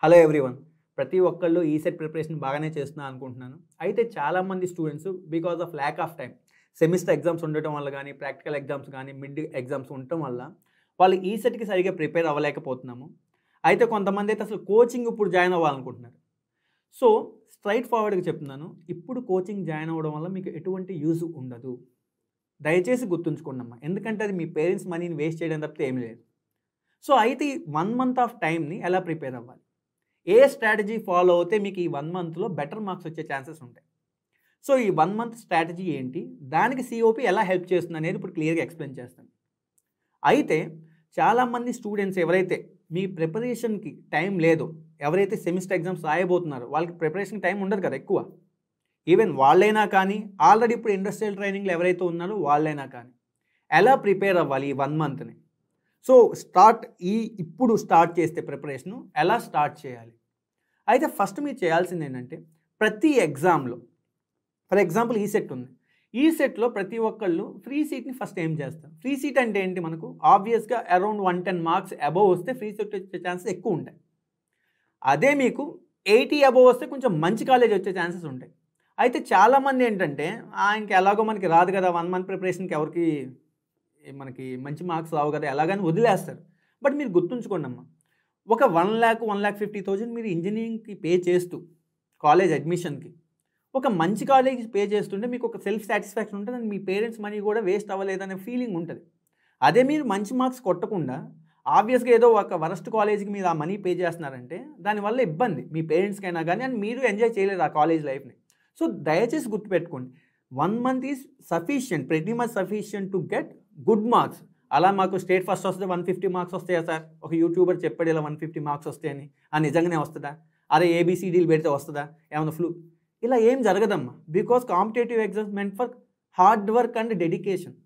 Hello everyone. ప్రతి ఒక్కళ్ళు ECET preparation బాగానే చేస్తున్నారు అనుకుంటున్నాను. అయితే చాలామంది students because of lack of time, semester exams ఉండటం వల్ల కానీ, ప్రాక్టికల్ ఎగ్జామ్స్ కానీ, మిడ్ ఎగ్జామ్స్ ఉండటం వల్ల వాళ్ళు ఈసెట్కి సరిగ్గా ప్రిపేర్ అవ్వలేకపోతున్నాము. అయితే కొంతమంది అయితే అసలు కోచింగ్ ఇప్పుడు జాయిన్ అవ్వాలనుకుంటున్నారు. సో స్ట్రైట్ ఫార్వర్డ్గా చెప్తున్నాను, ఇప్పుడు కోచింగ్ జాయిన్ అవ్వడం వల్ల మీకు ఎటువంటి యూజ్ ఉండదు. దయచేసి గుర్తుంచుకోండమ్మా, ఎందుకంటే అది మీ పేరెంట్స్ మనీని వేస్ట్ చేయడం తప్పితే ఏమీ లేదు. సో అయితే ఈ 1 మంత్ ఆఫ్ టైంని ఎలా ప్రిపేర్ అవ్వాలి, ఏ స్ట్రాటజీ ఫాలో అవుతే మీకు ఈ 1 మంత్లో బెటర్ మార్క్స్ వచ్చే ఛాన్సెస్ ఉంటాయి. సో ఈ 1 మంత్ స్ట్రాటజీ ఏంటి, దానికి సిఓపి ఎలా హెల్ప్ చేస్తుంది అనేది ఇప్పుడు క్లియర్గా ఎక్స్ప్లెయిన్ చేస్తాను. అయితే చాలామంది స్టూడెంట్స్ ఎవరైతే మీ ప్రిపరేషన్కి టైం లేదో, ఎవరైతే సెమిస్టర్ ఎగ్జామ్స్ రాయబోతున్నారో వాళ్ళకి ప్రిపరేషన్కి టైం ఉండదు కదా ఎక్కువ. ఈవెన్ వాళ్ళైనా కానీ, ఆల్రెడీ ఇప్పుడు ఇండస్ట్రియల్ ట్రైనింగ్లో ఎవరైతే ఉన్నారో వాళ్ళైనా కానీ ఎలా ప్రిపేర్ అవ్వాలి ఈ 1 మంత్ని. సో ఇప్పుడు స్టార్ట్ చేస్తే ప్రిపరేషను ఎలా స్టార్ట్ చేయాలి. అయితే ఫస్ట్ మీరు చేయాల్సింది ఏంటంటే, ప్రతి ఎగ్జామ్లో ఫర్ ఎగ్జాంపుల్ ఈ సెట్ ఉంది, ఈ సెట్లో ప్రతి ఒక్కళ్ళు ఫ్రీ సీట్ని ఫస్ట్ ఏం చేస్తారు. ఫ్రీ సీట్ అంటే ఏంటి, మనకు ఆబ్వియస్గా అరౌండ్ 110 మార్క్స్ అబోవ్ వస్తే ఫ్రీ సీట్ వచ్చే ఛాన్సెస్ ఎక్కువ ఉంటాయి. అదే మీకు 80 అబోవ్ వస్తే కొంచెం మంచి కాలేజ్ వచ్చే ఛాన్సెస్ ఉంటాయి. అయితే చాలామంది ఏంటంటే ఇంక ఎలాగో మనకి రాదు కదా, 1 మంత్ ప్రిపరేషన్కి ఎవరికి మనకి మంచి మార్క్స్ రావు కదా, ఎలాగని వదిలేస్తారు. బట్ మీరు గుర్తుంచుకోండి అమ్మా, ఒక 1,50,000 మీరు ఇంజనీరింగ్కి పే చేస్తూ కాలేజ్ అడ్మిషన్కి ఒక మంచి కాలేజ్కి పే చేస్తుంటే మీకు ఒక సెల్ఫ్ సాటిస్ఫాక్షన్ ఉంటుంది, అండ్ మీ పేరెంట్స్ మనీ కూడా వేస్ట్ అవ్వలేదనే ఫీలింగ్ ఉంటుంది. అదే మీరు మంచి మార్క్స్ కొట్టకుండా ఆబ్వియస్గా ఏదో ఒక వరస్ట్ కాలేజ్కి మీరు ఆ మనీ పే చేస్తున్నారంటే దానివల్ల ఇబ్బంది మీ పేరెంట్స్కైనా కానీ, అండ్ మీరు ఎంజాయ్ చేయలేరు ఆ కాలేజ్ లైఫ్ని. సో దయచేసి గుర్తుపెట్టుకోండి, 1 month is sufficient, pretty much sufficient to get good marks. అలా మాకు స్టేట్ ఫస్ట్ వస్తే 150 మార్క్స్ వస్తాయా సార్, ఒక యూట్యూబర్ చెప్పాడు ఇలా 150 మార్క్స్ వస్తాయని, నిజంగానే వస్తుందా, అరే ఏబిసిడీలు పెడితే వస్తుందా, ఏమైనా ఫ్లూ, ఇలా ఏం జరగదమ్మా. Because competitive exams meant for hard work and dedication.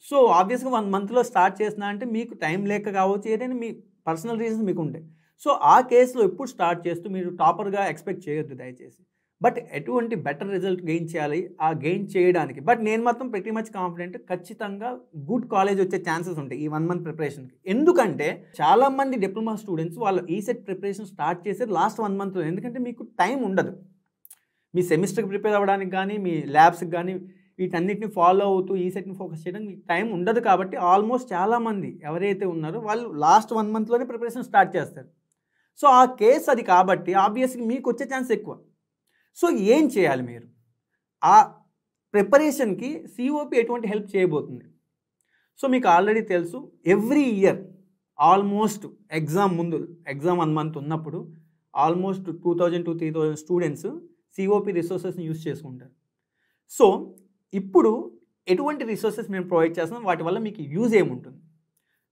So ఆబ్వియస్గా 1 మంత్లో స్టార్ట్ చేసినా అంటే మీకు టైం లేక కావచ్చు, ఏదైనా మీ పర్సనల్ రీజన్స్ మీకు ఉంటాయి. సో ఆ కేసులో ఎప్పుడు స్టార్ట్ చేస్తూ మీరు టాపర్గా ఎక్స్పెక్ట్ చేయొద్దు దయచేసి. బట్ ఎటువంటి బెటర్ రిజల్ట్ గెయిన్ చేయాలి, ఆ గెయిన్ చేయడానికి బట్ నేను మాత్రం ప్రతి మచ్ కాన్ఫిడెంట్, ఖచ్చితంగా గుడ్ కాలేజ్ వచ్చే ఛాన్సెస్ ఉంటాయి ఈ 1 మంత్ ప్రిపరేషన్కి. ఎందుకంటే చాలామంది డిప్లొమా స్టూడెంట్స్ వాళ్ళు ఈసెట్ ప్రిపరేషన్ స్టార్ట్ చేసేది లాస్ట్ 1 మంత్లో, ఎందుకంటే మీకు టైం ఉండదు మీ సెమిస్టర్కి ప్రిపేర్ అవ్వడానికి కానీ, మీ ల్యాబ్స్కి కానీ, వీటన్నిటిని ఫాలో అవుతూ ఈసెట్ని ఫోకస్ చేయడానికి మీకు టైం ఉండదు. కాబట్టి ఆల్మోస్ట్ చాలామంది ఎవరైతే ఉన్నారో వాళ్ళు లాస్ట్ 1 మంత్లోనే ప్రిపరేషన్ స్టార్ట్ చేస్తారు. సో ఆ కేసు అది కాబట్టి ఆబ్వియస్గా మీకు వచ్చే ఛాన్స్ ఎక్కువ. సో ఏం చేయాలి మీరు, ఆ ప్రిపరేషన్కి సిఓపి ఎటువంటి హెల్ప్ చేయబోతుంది. సో మీకు ఆల్రెడీ తెలుసు, ఎవ్రీ ఇయర్ ఆల్మోస్ట్ ఎగ్జామ్ ముందు, ఎగ్జామ్ 1 మంత్ ఉన్నప్పుడు ఆల్మోస్ట్ 2000 to 3000 స్టూడెంట్స్ సిఓపి రిసోర్సెస్ని యూజ్ చేసుకుంటారు. సో ఇప్పుడు ఎటువంటి రిసోర్సెస్ మేము ప్రొవైడ్ చేస్తున్నాం, వాటి వల్ల మీకు యూజ్ ఏముంటుంది,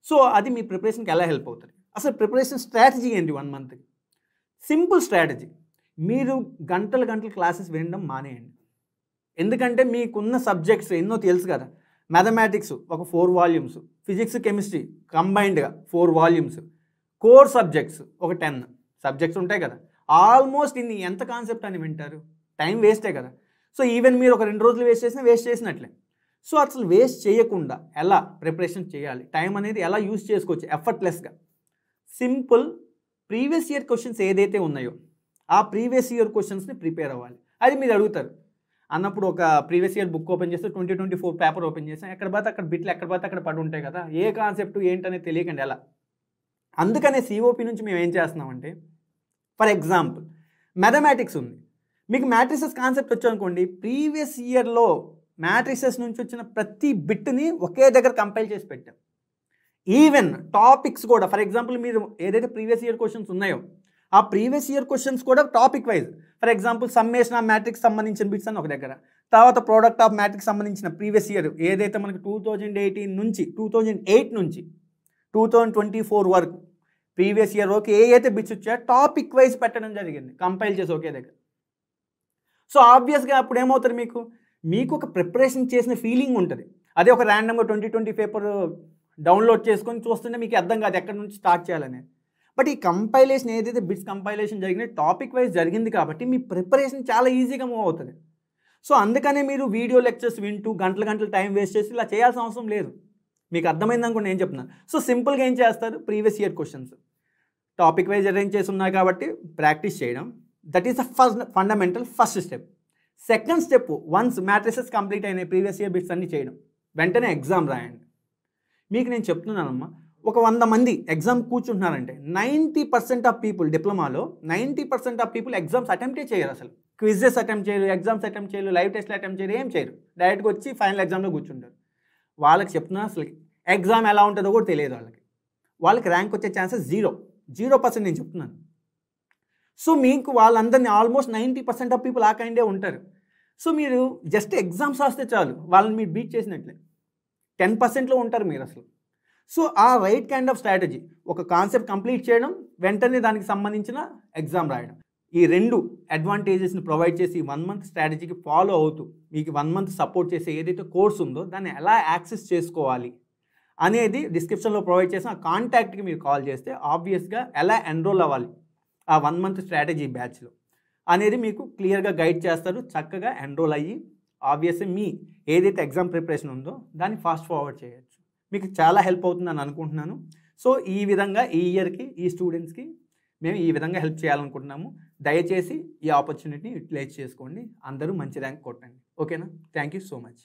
సో అది మీ ప్రిపరేషన్కి ఎలా హెల్ప్ అవుతుంది. అసలు ప్రిపరేషన్ స్ట్రాటజీ ఏంటి 1 మంత్కి, సింపుల్ స్ట్రాటజీ. మీరు గంటలు క్లాసెస్ వినడం మానేయండి. ఎందుకంటే మీకున్న సబ్జెక్ట్స్ ఎన్నో తెలుసు కదా, మ్యాథమెటిక్స్ ఒక 4 వాల్యూమ్స్, ఫిజిక్స్ కెమిస్ట్రీ కంబైన్డ్గా 4 వాల్యూమ్స్, కోర్ సబ్జెక్ట్స్ ఒక 10 సబ్జెక్ట్స్ ఉంటాయి కదా. ఆల్మోస్ట్ ఇన్ని ఎంత కాన్సెప్ట్ అని వింటారు, టైం వేస్టే కదా. సో ఈవెన్ మీరు ఒక 2 రోజులు వేస్ట్ చేసినట్లే. సో అసలు వేస్ట్ చేయకుండా ఎలా ప్రిపరేషన్ చేయాలి, టైం అనేది ఎలా యూజ్ చేసుకోవచ్చు ఎఫర్ట్లెస్గా. సింపుల్, ప్రీవియస్ ఇయర్ క్వశ్చన్స్ ఏదైతే ఉన్నాయో ఆ ప్రీవియస్ ఇయర్ క్వశ్చన్స్ని ప్రిపేర్ అవ్వాలి. అది మీరు అడుగుతారు అన్నప్పుడు ఒక ప్రీవియస్ ఇయర్ బుక్ ఓపెన్ చేస్తే 2024 పేపర్ ఓపెన్ చేస్తాం, ఎక్కడ పోతే అక్కడ బిట్లు ఎక్కడ పోతే అక్కడ పడి ఉంటాయి కదా, ఏ కాన్సెప్ట్ ఏంటనేది తెలియకండి ఎలా. అందుకనే సిఓపి నుంచి మేము ఏం చేస్తున్నామంటే, ఫర్ ఎగ్జాంపుల్ మ్యాథమెటిక్స్ ఉంది, మీకు మ్యాట్రిసెస్ కాన్సెప్ట్ వచ్చానుకోండి, ప్రీవియస్ ఇయర్లో మ్యాట్రిసెస్ నుంచి వచ్చిన ప్రతి బిట్ని ఒకే దగ్గర కంపైల్ చేసి పెట్టాం. ఈవెన్ టాపిక్స్ కూడా, ఫర్ ఎగ్జాంపుల్ మీరు ఏదైతే ప్రీవియస్ ఇయర్ క్వశ్చన్స్ ఉన్నాయో ఆ ప్రీవియస్ ఇయర్ క్వశ్చన్స్ కూడా topic wise, for example summation of matrix సంబంధించిన బిట్స్ అని ఒక దగ్గర, తర్వాత ప్రోడక్ట్ ఆఫ్ మ్యాట్రిక్స్ సంబంధించిన ప్రీవియస్ ఇయర్ ఏదైతే మనకి 2008 నుంచి 2024 వరకు ప్రీవియస్ ఇయర్ వరకు ఏ అయితే బిట్స్ వచ్చాయో టాపిక్ వైజ్ పెట్టడం జరిగింది, కంపైల్ చేసి ఒకే దగ్గర. సో ఆబ్వియస్గా అప్పుడు ఏమవుతుంది, మీకు ఒక ప్రిపరేషన్ చేసిన ఫీలింగ్ ఉంటుంది. అదే ఒక ర్యాండమ్గా 2020 పేపర్ డౌన్లోడ్ చేసుకొని చూస్తుంటే మీకు అర్థం కాదు ఎక్కడి నుంచి స్టార్ట్ చేయాలనేది. బట్ ఈ కంపైలేషన్ ఏదైతే బిట్స్ కంపైలేషన్ జరిగిందో టాపిక్ వైజ్ జరిగింది కాబట్టి మీ ప్రిపరేషన్ చాలా ఈజీగా మూవ్ అవుతుంది. సో అందుకనే మీరు వీడియో లెక్చర్స్ వింటూ గంటలు టైం వేస్ట్ చేసి ఇలా చేయాల్సిన అవసరం లేదు. మీకు అర్థమైంది అనుకోండి నేను చెప్తున్నాను. సో సింపుల్గా ఏం చేస్తారు, previous year questions topic wise arrange చేసి ఉన్నాయి కాబట్టి ప్రాక్టీస్ చేయడం, that is the fundamental first step. Second step, once matrices complete అయినాయి, ప్రీవియస్ ఇయర్ బిట్స్ అన్ని చేయడం, వెంటనే ఎగ్జామ్ రాయండి. మీకు నేను చెప్తున్నానమ్మా, ఒక 100 మంది ఎగ్జామ్ కూర్చుంటున్నారంటే 90% ఆఫ్ పీపుల్, డిప్లొమాలో 90% ఆఫ్ పీపుల్ ఎగ్జామ్స్ అటెంప్టే చేయరు. అసలు క్విజెస్ అటెంప్ట్ చేయరు, ఎగ్జామ్స్ అటెంప్ట్ చేయరు, లైవ్ టెస్ట్లు అటెంప్ట్ చేయరు, ఏం చేయరు. డైరెక్ట్గా వచ్చి ఫైనల్ ఎగ్జామ్లో కూర్చుంటారు. వాళ్ళకి చెప్తున్నా అసలు ఎగ్జామ్ ఎలా ఉంటుందో కూడా తెలియదు వాళ్ళకి ర్యాంక్ వచ్చే ఛాన్సెస్ 0% నేను చెప్తున్నాను. సో మీకు వాళ్ళందరినీ ఆల్మోస్ట్ 90% ఆఫ్ పీపుల్ ఆ కైండే ఉంటారు. సో మీరు జస్ట్ ఎగ్జామ్స్ రాస్తే చాలు, వాళ్ళని మీరు బీట్ చేసినట్లే. 10%లో ఉంటారు మీరు అసలు. సో ఆ రైట్ కైండ్ ఆఫ్ స్ట్రాటజీ, ఒక కాన్సెప్ట్ కంప్లీట్ చేయడం, వెంటనే దానికి సంబంధించిన ఎగ్జామ్ రాయడం, ఈ 2 అడ్వాంటేజెస్ని ప్రొవైడ్ చేసి 1 మంత్ స్ట్రాటజీకి ఫాలో అవుతూ మీకు 1 మంత్ సపోర్ట్ చేసే ఏదైతే కోర్స్ ఉందో దాన్ని ఎలా యాక్సెస్ చేసుకోవాలి అనేది డిస్క్రిప్షన్లో ప్రొవైడ్ చేసిన ఆ కాంటాక్ట్కి మీరు కాల్ చేస్తే ఆబ్వియస్గా ఎలా ఎన్రోల్ అవ్వాలి ఆ 1 మంత్ స్ట్రాటజీ బ్యాచ్లో అనేది మీకు క్లియర్గా గైడ్ చేస్తారు. చక్కగా ఎన్రోల్ అయ్యి ఆబ్వియస్గా మీ ఏదైతే ఎగ్జామ్ ప్రిపరేషన్ ఉందో దాన్ని ఫాస్ట్ ఫార్వర్డ్ చేయొచ్చు. మీకు చాలా హెల్ప్ అవుతుందని అనుకుంటున్నాను. సో ఈ విధంగా ఈ ఇయర్కి ఈ స్టూడెంట్స్కి మేము ఈ విధంగా హెల్ప్ చేయాలనుకుంటున్నాము. దయచేసి ఈ ఆపర్చునిటీని యూటిలైజ్ చేసుకోండి. అందరూ మంచి ర్యాంక్ కొట్టండి. ఓకేనా? Thank you so much.